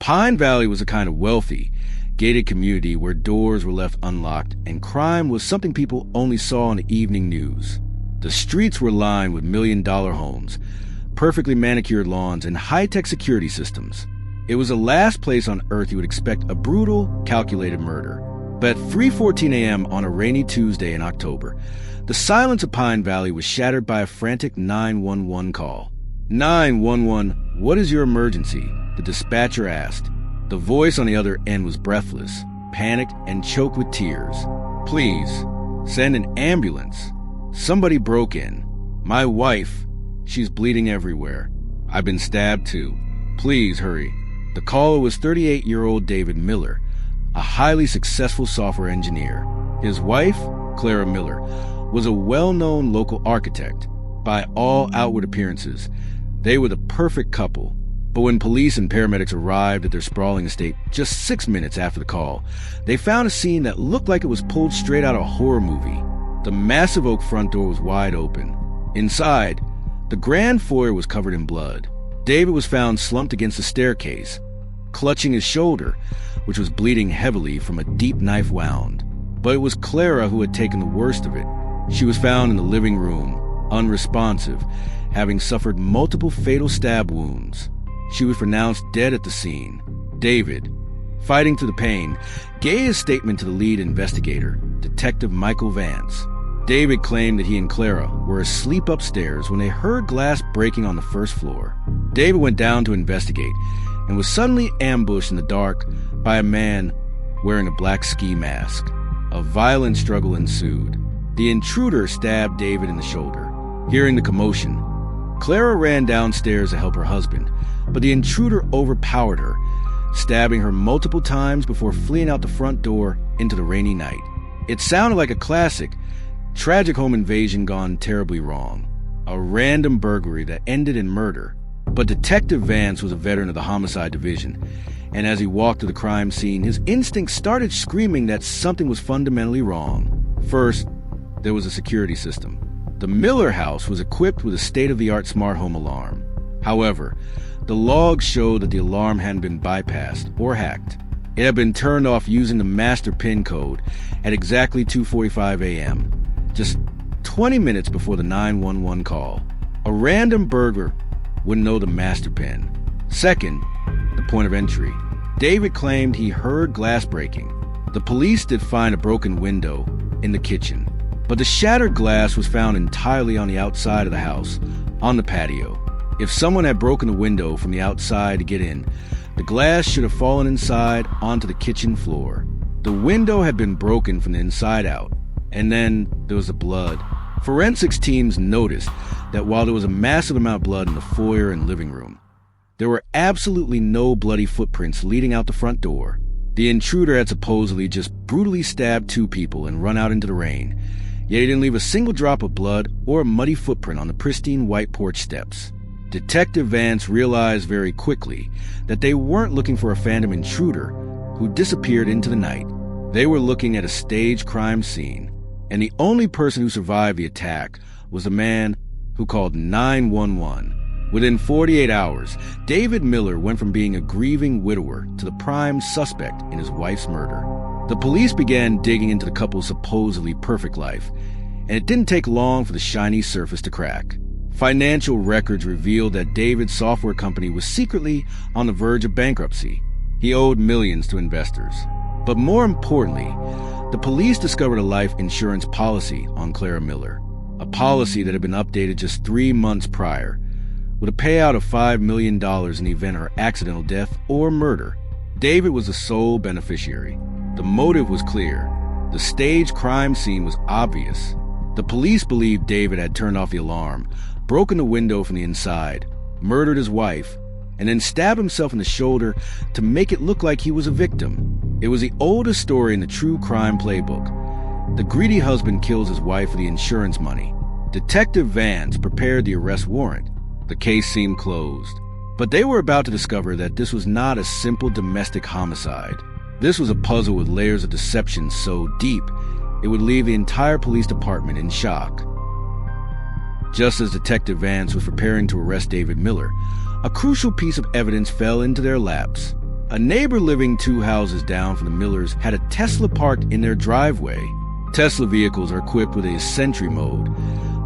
Pine Valley was a kind of wealthy, gated community where doors were left unlocked and crime was something people only saw on the evening news. The streets were lined with million-dollar homes, perfectly manicured lawns, and high-tech security systems. It was the last place on Earth you would expect a brutal, calculated murder. But at 3:14 a.m. on a rainy Tuesday in October, the silence of Pine Valley was shattered by a frantic 911 call. 911, what is your emergency? The dispatcher asked. The voice on the other end was breathless, panicked, and choked with tears. Please, send an ambulance. Somebody broke in. My wife. She's bleeding everywhere. I've been stabbed too. Please hurry. The caller was 38-year-old David Miller, a highly successful software engineer. His wife, Clara Miller, was a well-known local architect. By all outward appearances, they were the perfect couple. But when police and paramedics arrived at their sprawling estate just 6 minutes after the call, they found a scene that looked like it was pulled straight out of a horror movie. The massive oak front door was wide open. Inside, the grand foyer was covered in blood. David was found slumped against the staircase, clutching his shoulder, which was bleeding heavily from a deep knife wound. But it was Clara who had taken the worst of it. She was found in the living room, unresponsive, having suffered multiple fatal stab wounds. She was pronounced dead at the scene. David, fighting through the pain, gave his statement to the lead investigator, Detective Michael Vance. David claimed that he and Clara were asleep upstairs when they heard glass breaking on the first floor. David went down to investigate and was suddenly ambushed in the dark by a man wearing a black ski mask. A violent struggle ensued. The intruder stabbed David in the shoulder. Hearing the commotion, Clara ran downstairs to help her husband, but the intruder overpowered her, stabbing her multiple times before fleeing out the front door into the rainy night. It sounded like a classic, tragic home invasion gone terribly wrong. A random burglary that ended in murder. But Detective Vance was a veteran of the homicide division, and as he walked to the crime scene, his instincts started screaming that something was fundamentally wrong. First, there was a security system. The Miller house was equipped with a state-of-the-art smart home alarm. However, the logs showed that the alarm hadn't been bypassed or hacked. It had been turned off using the master PIN code at exactly 2:45 a.m., just 20 minutes before the 911 call. A random burglar wouldn't know the master PIN. Second, the point of entry. David claimed he heard glass breaking. The police did find a broken window in the kitchen, but the shattered glass was found entirely on the outside of the house, on the patio. If someone had broken the window from the outside to get in, the glass should have fallen inside onto the kitchen floor. The window had been broken from the inside out, and then there was the blood. Forensics teams noticed that while there was a massive amount of blood in the foyer and living room, there were absolutely no bloody footprints leading out the front door. The intruder had supposedly just brutally stabbed 2 people and run out into the rain, yet he didn't leave a single drop of blood or a muddy footprint on the pristine white porch steps. Detective Vance realized very quickly that they weren't looking for a phantom intruder who disappeared into the night. They were looking at a staged crime scene, and the only person who survived the attack was the man who called 911. Within 48 hours, David Miller went from being a grieving widower to the prime suspect in his wife's murder. The police began digging into the couple's supposedly perfect life, and it didn't take long for the shiny surface to crack. Financial records revealed that David's software company was secretly on the verge of bankruptcy. He owed millions to investors. But more importantly, the police discovered a life insurance policy on Clara Miller, a policy that had been updated just 3 months prior, with a payout of $5 million in the event of her accidental death or murder. David was the sole beneficiary. The motive was clear. The staged crime scene was obvious. The police believed David had turned off the alarm, broken the window from the inside, murdered his wife, and then stabbed himself in the shoulder to make it look like he was a victim. It was the oldest story in the true crime playbook. The greedy husband kills his wife for the insurance money. Detective Vance prepared the arrest warrant. The case seemed closed. But they were about to discover that this was not a simple domestic homicide. This was a puzzle with layers of deception so deep, it would leave the entire police department in shock. Just as Detective Vance was preparing to arrest David Miller, a crucial piece of evidence fell into their laps. A neighbor living 2 houses down from the Millers had a Tesla parked in their driveway. Tesla vehicles are equipped with a Sentry mode,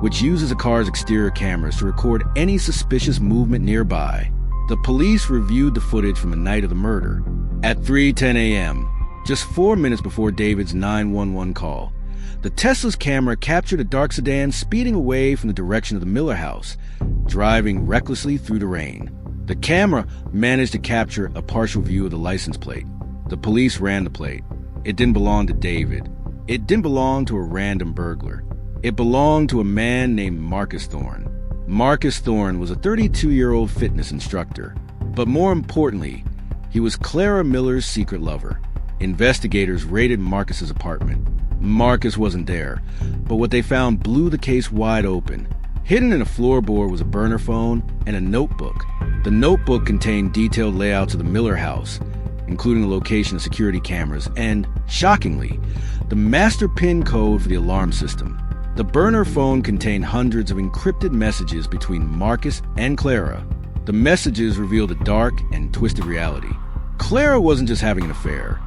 which uses a car's exterior cameras to record any suspicious movement nearby. The police reviewed the footage from the night of the murder. At 3:10 a.m., just 4 minutes before David's 911 call, the Tesla's camera captured a dark sedan speeding away from the direction of the Miller house, driving recklessly through the rain. The camera managed to capture a partial view of the license plate. The police ran the plate. It didn't belong to David. It didn't belong to a random burglar. It belonged to a man named Marcus Thorne. Marcus Thorne was a 32-year-old fitness instructor. But more importantly, he was Clara Miller's secret lover. Investigators raided Marcus's apartment. Marcus wasn't there, but what they found blew the case wide open. Hidden in a floorboard was a burner phone and a notebook. The notebook contained detailed layouts of the Miller house, including the location of security cameras and, shockingly, the master PIN code for the alarm system. The burner phone contained hundreds of encrypted messages between Marcus and Clara. The messages revealed a dark and twisted reality. Clara wasn't just having an affair.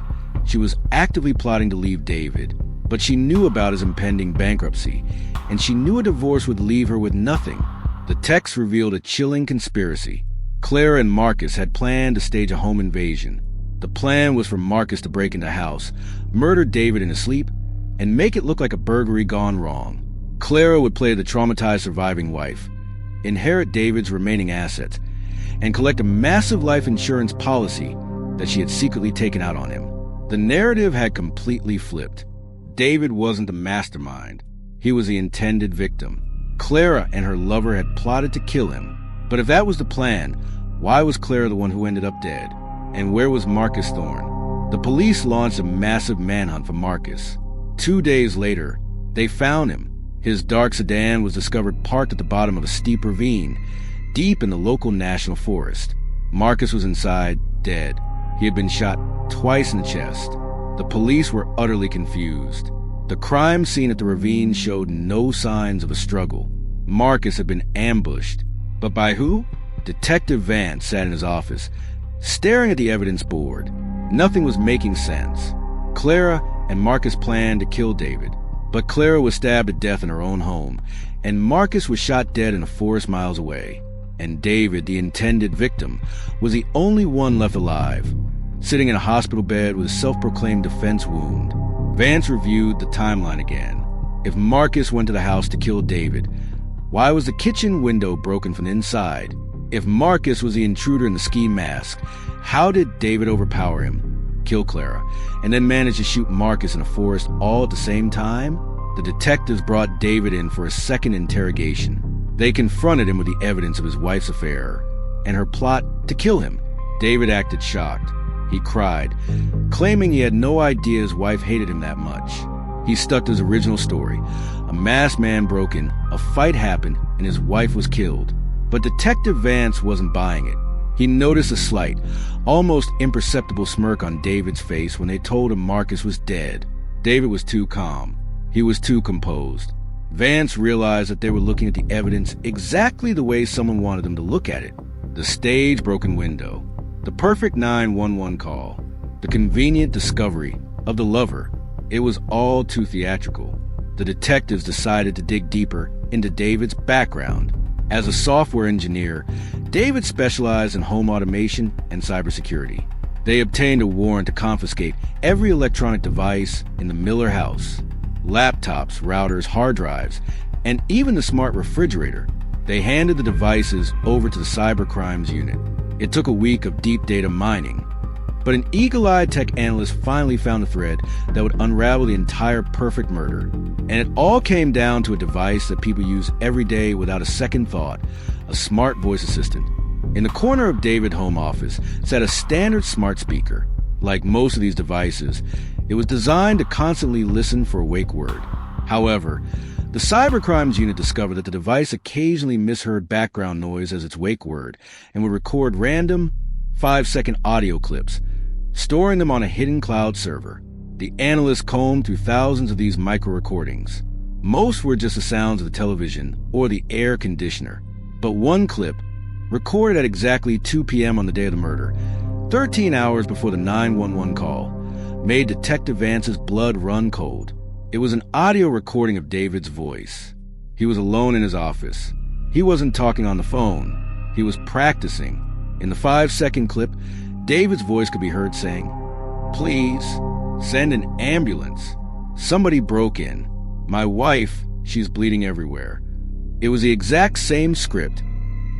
She was actively plotting to leave David, but she knew about his impending bankruptcy, and she knew a divorce would leave her with nothing. The text revealed a chilling conspiracy. Clara and Marcus had planned to stage a home invasion. The plan was for Marcus to break into the house, murder David in his sleep, and make it look like a burglary gone wrong. Clara would play the traumatized surviving wife, inherit David's remaining assets, and collect a massive life insurance policy that she had secretly taken out on him. The narrative had completely flipped. David wasn't the mastermind. He was the intended victim. Clara and her lover had plotted to kill him. But if that was the plan, why was Clara the one who ended up dead? And where was Marcus Thorne? The police launched a massive manhunt for Marcus. 2 days later, they found him. His dark sedan was discovered parked at the bottom of a steep ravine, deep in the local national forest. Marcus was inside, dead. He had been shot twice in the chest. The police were utterly confused. The crime scene at the ravine showed no signs of a struggle. Marcus had been ambushed. But by who? Detective Vance sat in his office, staring at the evidence board. Nothing was making sense. Clara and Marcus planned to kill David, but Clara was stabbed to death in her own home, and Marcus was shot dead in a forest miles away. And David, the intended victim, was the only one left alive, sitting in a hospital bed with a self-proclaimed defense wound. Vance reviewed the timeline again. If Marcus went to the house to kill David, why was the kitchen window broken from the inside? If Marcus was the intruder in the ski mask, how did David overpower him, kill Clara, and then manage to shoot Marcus in a forest all at the same time? The detectives brought David in for a second interrogation. They confronted him with the evidence of his wife's affair and her plot to kill him. David acted shocked. He cried, claiming he had no idea his wife hated him that much. He stuck to his original story. A masked man broke in, a fight happened, and his wife was killed. But Detective Vance wasn't buying it. He noticed a slight, almost imperceptible smirk on David's face when they told him Marcus was dead. David was too calm. He was too composed. Vance realized that they were looking at the evidence exactly the way someone wanted them to look at it. The staged broken window, the perfect 911 call, the convenient discovery of the lover. It was all too theatrical. The detectives decided to dig deeper into David's background. As a software engineer, David specialized in home automation and cybersecurity. They obtained a warrant to confiscate every electronic device in the Miller house. Laptops, routers, hard drives, and even the smart refrigerator. They handed the devices over to the cybercrimes unit. It took a week of deep data mining, but an eagle-eyed tech analyst finally found a thread that would unravel the entire perfect murder. And it all came down to a device that people use every day without a second thought, a smart voice assistant. In the corner of David's home office sat a standard smart speaker. Like most of these devices, it was designed to constantly listen for a wake word. However, the cybercrimes unit discovered that the device occasionally misheard background noise as its wake word and would record random 5-second audio clips, storing them on a hidden cloud server. The analyst combed through thousands of these micro-recordings. Most were just the sounds of the television or the air conditioner. But one clip, recorded at exactly 2 p.m. on the day of the murder, 13 hours before the 911 call made Detective Vance's blood run cold. It was an audio recording of David's voice. He was alone in his office. He wasn't talking on the phone. He was practicing. In the 5-second clip, David's voice could be heard saying, "Please, send an ambulance. Somebody broke in. My wife, she's bleeding everywhere." It was the exact same script,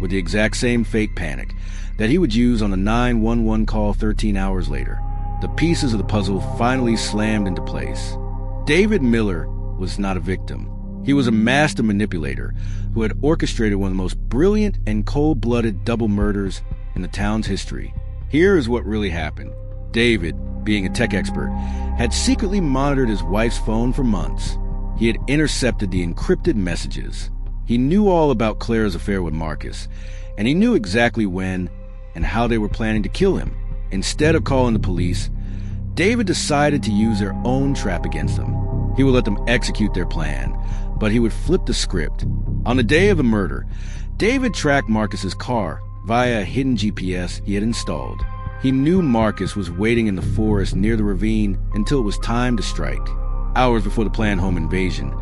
with the exact same fake panic, that he would use on the 911 call 13 hours later. The pieces of the puzzle finally slammed into place. David Miller was not a victim. He was a master manipulator who had orchestrated one of the most brilliant and cold-blooded double murders in the town's history. Here is what really happened. David, being a tech expert, had secretly monitored his wife's phone for months. He had intercepted the encrypted messages. He knew all about Clara's affair with Marcus, and he knew exactly when and how they were planning to kill him. Instead of calling the police, David decided to use their own trap against them. He would let them execute their plan, but he would flip the script. On the day of the murder, David tracked Marcus's car via a hidden GPS he had installed. He knew Marcus was waiting in the forest near the ravine until it was time to strike. Hours before the planned home invasion,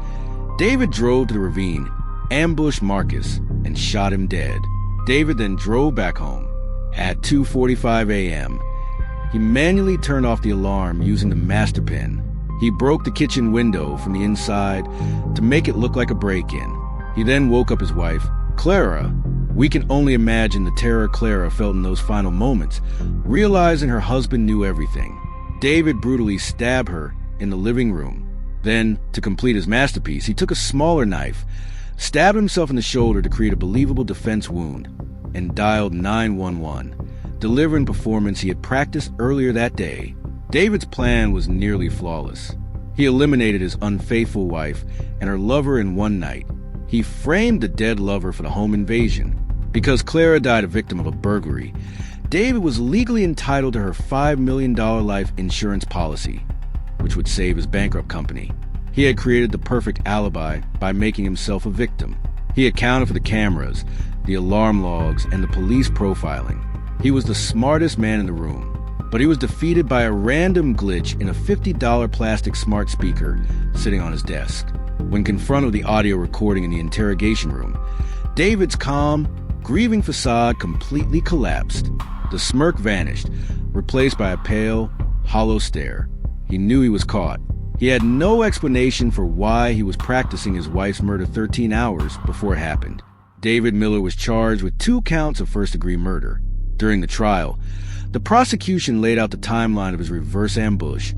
David drove to the ravine, ambushed Marcus, and shot him dead. David then drove back home. At 2:45 a.m., he manually turned off the alarm using the master pin. He broke the kitchen window from the inside to make it look like a break-in. He then woke up his wife, Clara. We can only imagine the terror Clara felt in those final moments, realizing her husband knew everything. David brutally stabbed her in the living room. Then, to complete his masterpiece, he took a smaller knife, stabbed himself in the shoulder to create a believable defense wound, and dialed 911, delivering performance he had practiced earlier that day. David's plan was nearly flawless. He eliminated his unfaithful wife and her lover in one night. He framed the dead lover for the home invasion. Because Clara died a victim of a burglary, David was legally entitled to her $5 million life insurance policy, which would save his bankrupt company. He had created the perfect alibi by making himself a victim. He accounted for the cameras, the alarm logs, and the police profiling. He was the smartest man in the room, but he was defeated by a random glitch in a $50 plastic smart speaker sitting on his desk. When confronted with the audio recording in the interrogation room, David's calm, grieving facade completely collapsed. The smirk vanished, replaced by a pale, hollow stare. He knew he was caught. He had no explanation for why he was practicing his wife's murder 13 hours before it happened. David Miller was charged with 2 counts of first-degree murder. During the trial, the prosecution laid out the timeline of his reverse ambush,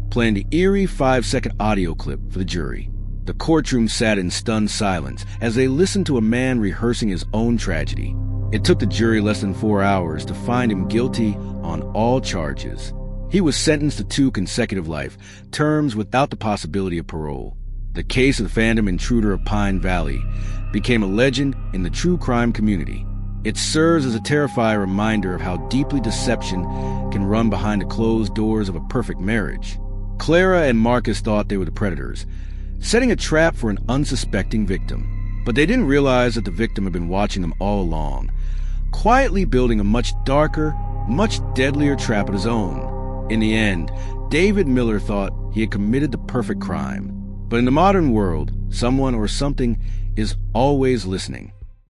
playing the eerie 5-second audio clip for the jury. The courtroom sat in stunned silence as they listened to a man rehearsing his own tragedy. It took the jury less than 4 hours to find him guilty on all charges. He was sentenced to 2 consecutive life terms without the possibility of parole. The case of the phantom intruder of Pine Valley became a legend in the true crime community. It serves as a terrifying reminder of how deeply deception can run behind the closed doors of a perfect marriage. Clara and Marcus thought they were the predators, setting a trap for an unsuspecting victim. But they didn't realize that the victim had been watching them all along, quietly building a much darker, much deadlier trap of his own. In the end, David Miller thought he had committed the perfect crime. But in the modern world, someone or something is always listening.